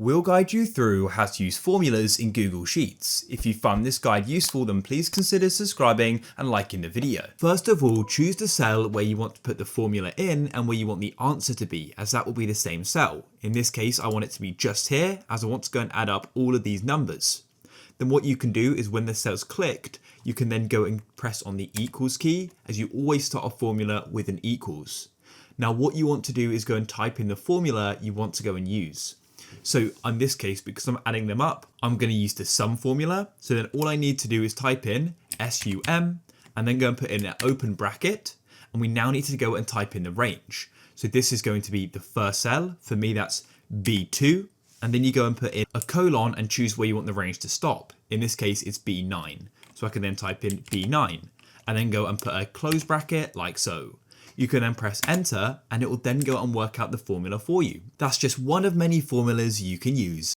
We'll guide you through how to use formulas in Google Sheets. If you found this guide useful, then please consider subscribing and liking the video. First of all, choose the cell where you want to put the formula in and where you want the answer to be, as that will be the same cell. In this case, I want it to be just here, as I want to go and add up all of these numbers. Then what you can do is when the cell's clicked, you can then go and press on the equals key, as you always start a formula with an equals. Now what you want to do is go and type in the formula you want to go and use. So in this case, because I'm adding them up, I'm going to use the sum formula. So then all I need to do is type in SUM and then go and put in an open bracket. And we now need to go and type in the range. So this is going to be the first cell. For me, that's B2. And then you go and put in a colon and choose where you want the range to stop. In this case, it's B9. So I can then type in B9 and then go and put a close bracket like so. You can then press enter and it will then go and work out the formula for you. That's just one of many formulas you can use.